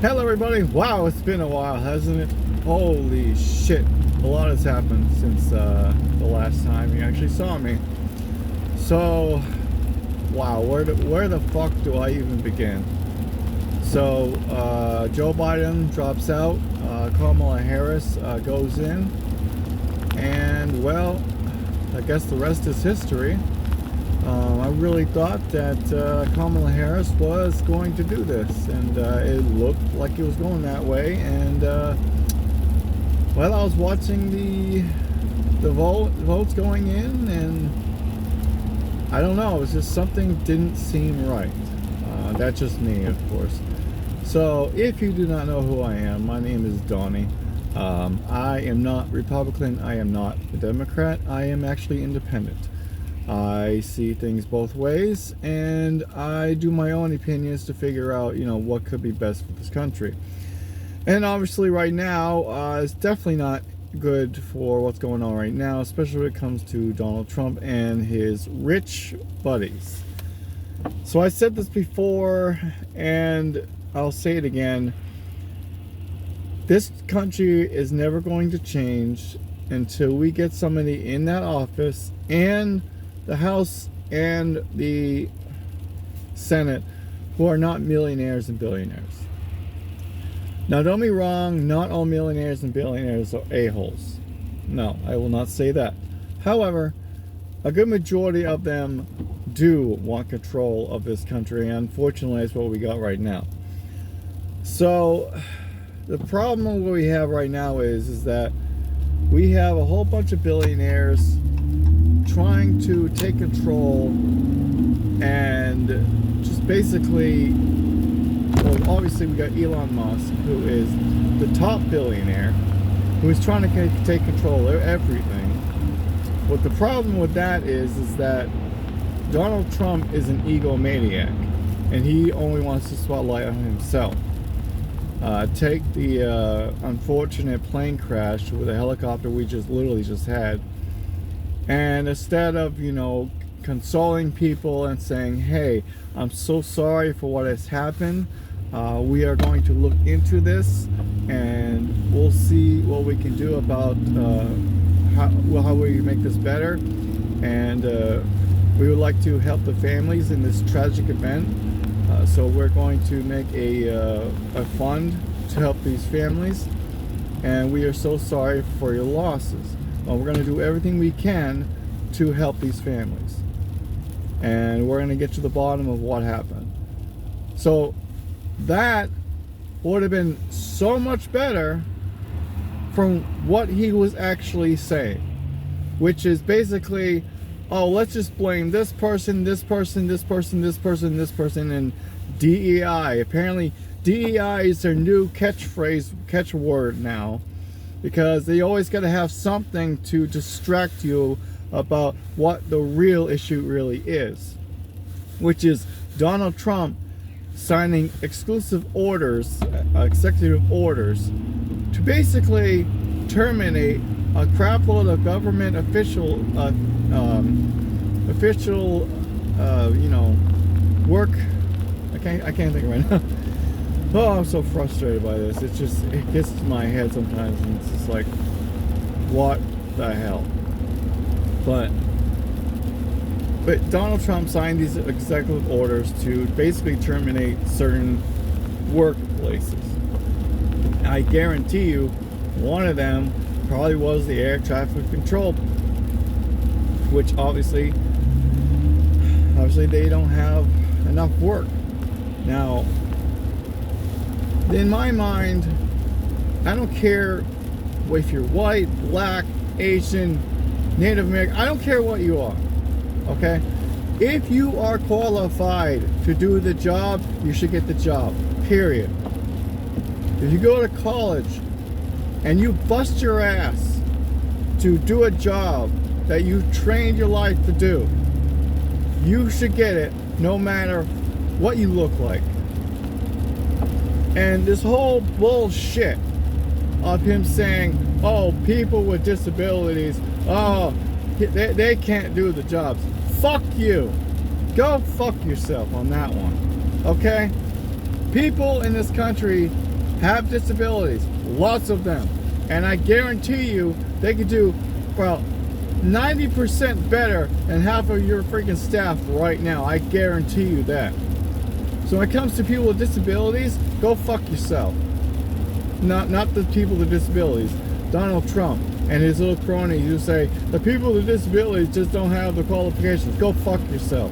Hello everybody. Wow, it's been a while, hasn't it? Holy shit. A lot has happened since the last time you actually saw me. So, wow, where the fuck do I even begin? So, Joe Biden drops out, Kamala Harris goes in, and well, I guess the rest is history. I really thought that Kamala Harris was going to do this, and it looked like it was going that way. And well, I was watching the votes going in, and I don't know, it was just something didn't seem right. That's just me, of course. So, if you do not know who I am, my name is Donnie. I am not Republican. I am not a Democrat. I am actually independent. I see things both ways, and I do my own opinions to figure out, what could be best for this country. And obviously right now, it's definitely not good for what's going on right now, especially when it comes to Donald Trump and his rich buddies. So I said this before, and I'll say it again. This country is never going to change until we get somebody in that office and the House and the Senate who are not millionaires and billionaires. Now, don't be wrong, not all millionaires and billionaires are a-holes. No, I will not say that. However, a good majority of them do want control of this country, and unfortunately, that's what we got right now. So, the problem we have right now is that we have a whole bunch of billionaires trying to take control and just basically, well, obviously we got Elon Musk, who is the top billionaire, who is trying to take control of everything. But the problem with that is that Donald Trump is an egomaniac, and he only wants the spotlight on himself. Take the unfortunate plane crash with a helicopter we literally just had. And instead of, consoling people and saying, hey, I'm so sorry for what has happened. We are going to look into this, and we'll see what we can do about how we make this better. And we would like to help the families in this tragic event. So we're going to make a fund to help these families. And we are so sorry for your losses. We're going to do everything we can to help these families, and we're going to get to the bottom of what happened. So that would have been so much better from what he was actually saying, which is basically, oh, let's just blame this person, this person, this person, this person, this person, and DEI. Apparently DEI is their new catchword now, because they always got to have something to distract you about what the real issue really is, which is Donald Trump signing executive orders to basically terminate a crapload of government work. I can't think right now. Oh, I'm so frustrated by this. It gets to my head sometimes, and it's just like, what the hell? But Donald Trump signed these executive orders to basically terminate certain workplaces. I guarantee you, one of them probably was the air traffic control, which obviously they don't have enough work. Now, in my mind, I don't care if you're white, black, Asian, Native American, I don't care what you are, okay? If you are qualified to do the job, you should get the job, period. If you go to college and you bust your ass to do a job that you trained your life to do, you should get it no matter what you look like. And this whole bullshit of him saying, oh, people with disabilities, oh, they can't do the jobs. Fuck you. Go fuck yourself on that one. Okay? People in this country have disabilities, lots of them. And I guarantee you they could do, well, 90% better than half of your freaking staff right now. I guarantee you that. So when it comes to people with disabilities, go fuck yourself. Not the people with disabilities. Donald Trump and his little cronies who say the people with disabilities just don't have the qualifications. Go fuck yourself.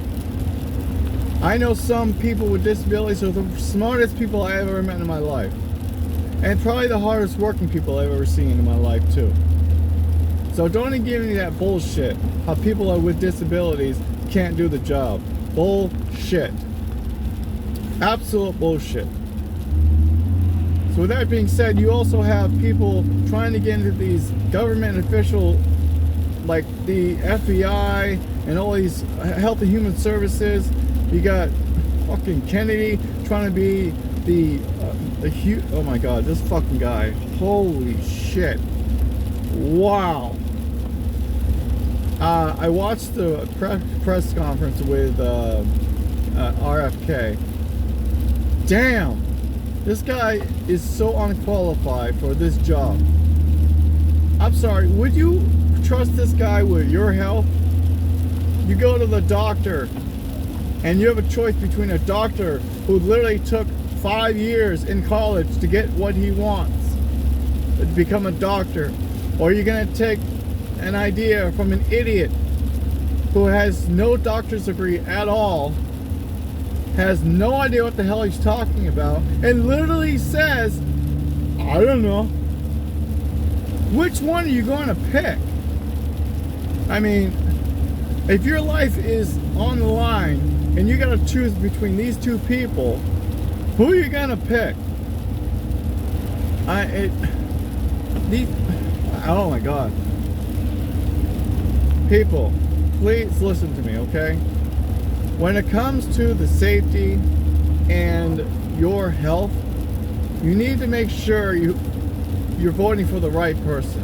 I know some people with disabilities are the smartest people I ever met in my life. And probably the hardest working people I've ever seen in my life too. So don't even give me that bullshit. How people with disabilities can't do the job. Bullshit. Absolute bullshit. So with that being said, you also have people trying to get into these government official, like the FBI and all these Health and Human Services. You got fucking Kennedy trying to be oh my god, this fucking guy. Holy shit. Wow. I watched the press conference with RFK. Damn, this guy is so unqualified for this job. I'm sorry, would you trust this guy with your health? You go to the doctor and you have a choice between a doctor who literally took 5 years in college to get what he wants, to become a doctor, or you're gonna take an idea from an idiot who has no doctor's degree at all, has no idea what the hell he's talking about, and literally says, I don't know. Which one are you going to pick? I mean, if your life is on the line and you got to choose between these two people, who are you going to pick? Oh my god. People, please listen to me, okay? When it comes to the safety and your health, you need to make sure you're voting for the right person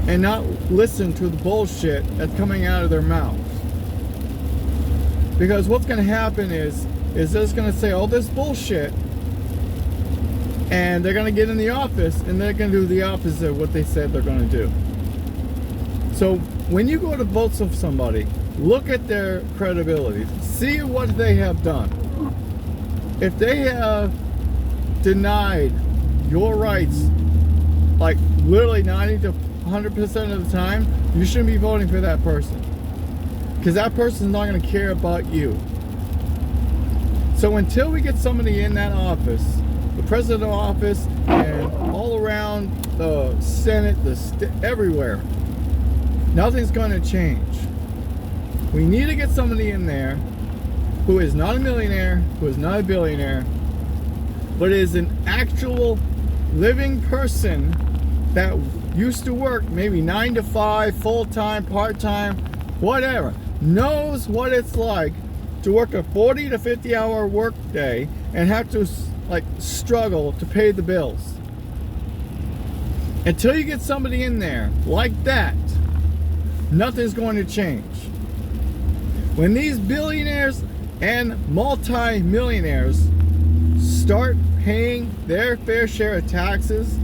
and not listen to the bullshit that's coming out of their mouths. Because what's going to happen is they're just going to say all this bullshit, and they're going to get in the office and they're going to do the opposite of what they said they're going to do. So when you go to vote for somebody, look at their credibility. See what they have done. If they have denied your rights, like literally 90 to 100% of the time, you shouldn't be voting for that person. Because that person's not going to care about you. So until we get somebody in that office, the president office, and all around the Senate, everywhere, nothing's going to change. We need to get somebody in there who is not a millionaire, who is not a billionaire, but is an actual living person that used to work maybe 9 to 5, full-time, part-time, whatever, knows what it's like to work a 40 to 50 hour work day and have to like struggle to pay the bills. Until you get somebody in there like that, nothing's going to change. When these billionaires and multi-millionaires start paying their fair share of taxes,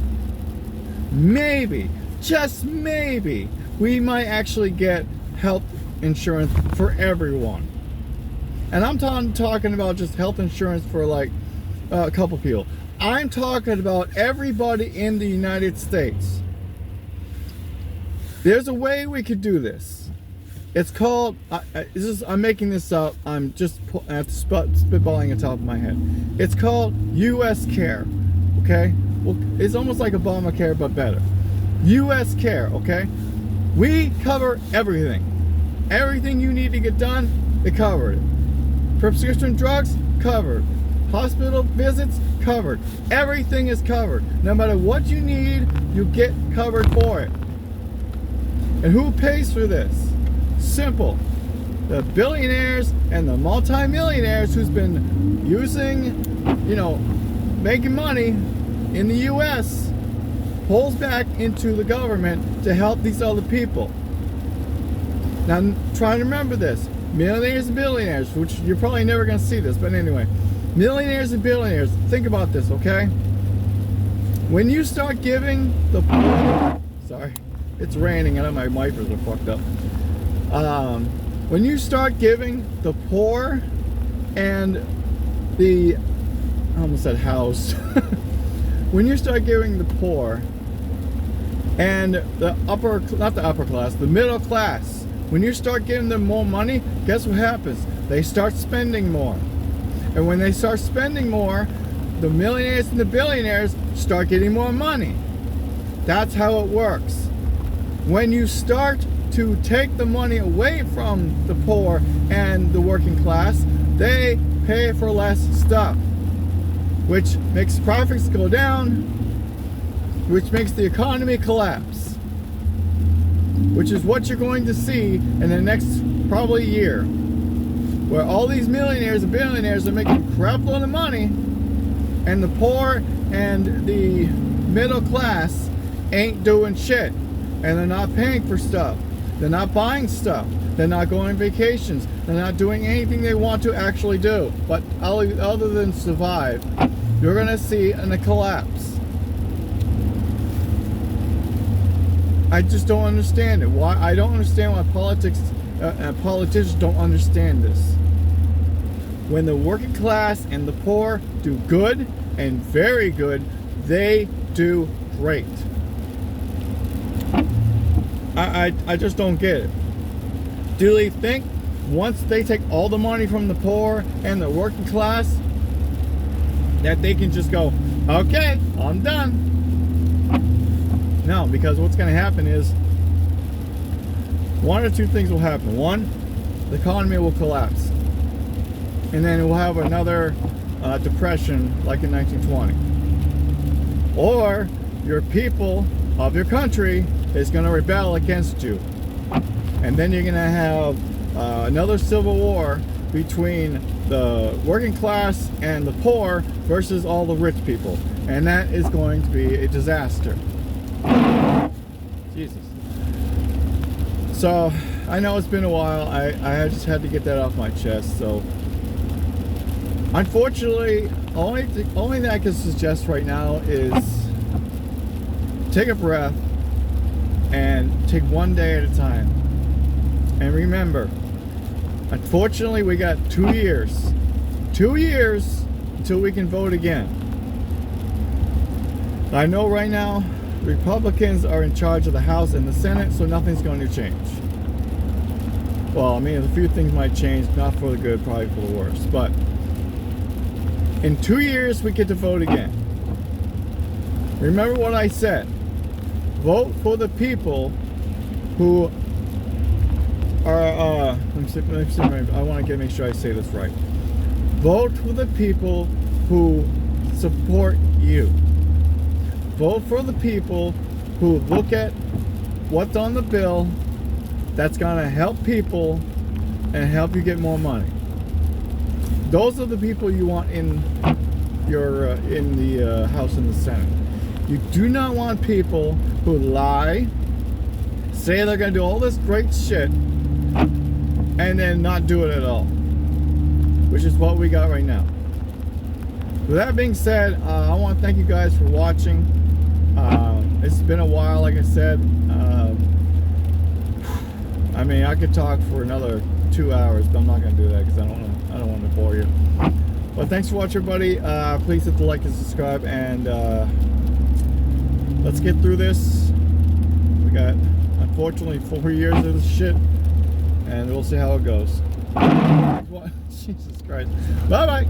maybe, just maybe, we might actually get health insurance for everyone. And I'm talking about just health insurance for like a couple people. I'm talking about everybody in the United States. There's a way we could do this. It's called, I'm making this up, I'm just spitballing on top of my head. It's called U.S. Care, okay? Well, it's almost like Obamacare, but better. U.S. Care, okay? We cover everything. Everything you need to get done, they cover it. Prescription drugs, covered. Hospital visits, covered. Everything is covered. No matter what you need, you get covered for it. And who pays for this? Simple. The billionaires and the multi-millionaires who's been using, making money in the U.S. pulls back into the government to help these other people. Now, try to remember this. Millionaires and billionaires, which you're probably never going to see this, but anyway. Millionaires and billionaires, think about this, okay? When you start giving the poor, sorry, it's raining and my wipers are fucked up. When you start giving the poor and the, I almost said house. When you start giving the poor and the upper, not the upper class, the middle class, when you start giving them more money, guess what happens? They start spending more. And when they start spending more, the millionaires and the billionaires start getting more money. That's how it works. When you start to take the money away from the poor and the working class, they pay for less stuff, which makes profits go down, which makes the economy collapse, which is what you're going to see in the next probably year, where all these millionaires and billionaires are making a crap load of money, and the poor and the middle class ain't doing shit, and they're not paying for stuff, they're not buying stuff, they're not going on vacations, they're not doing anything they want to actually do, but other than survive. You're gonna see a collapse. I just don't understand it. Why? I don't understand why politicians don't understand this. When the working class and the poor do good and very good, they do great. I just don't get it. Do they think once they take all the money from the poor and the working class that they can just go, okay, I'm done? No, because what's going to happen is one or two things will happen. One, the economy will collapse, and then we'll have another depression like in 1920. Or your people of your country is going to rebel against you, and then you're going to have another civil war between the working class and the poor versus all the rich people, and that is going to be a disaster. Jesus. So I know it's been a while. I just had to get that off my chest. So unfortunately, only thing I can suggest right now is take a breath and take one day at a time. And remember, unfortunately, we got 2 years. 2 years until we can vote again. I know right now Republicans are in charge of the House and the Senate, so nothing's going to change. Well, I mean, a few things might change, not for the good, probably for the worse. But in 2 years, we get to vote again. Remember what I said. Vote for the people who are, I want to make sure I say this right. Vote for the people who support you. Vote for the people who look at what's on the bill that's going to help people and help you get more money. Those are the people you want in your the House and the Senate. You do not want people who lie, say they're going to do all this great shit, and then not do it at all, which is what we got right now. With that being said, I want to thank you guys for watching. It's been a while, like I said. I mean, I could talk for another 2 hours, but I'm not going to do that because I don't want to bore you. But thanks for watching, everybody. Please hit the like and subscribe, and let's get through this. We got, unfortunately, 4 years of this shit, and we'll see how it goes. Jesus Christ. Bye-bye.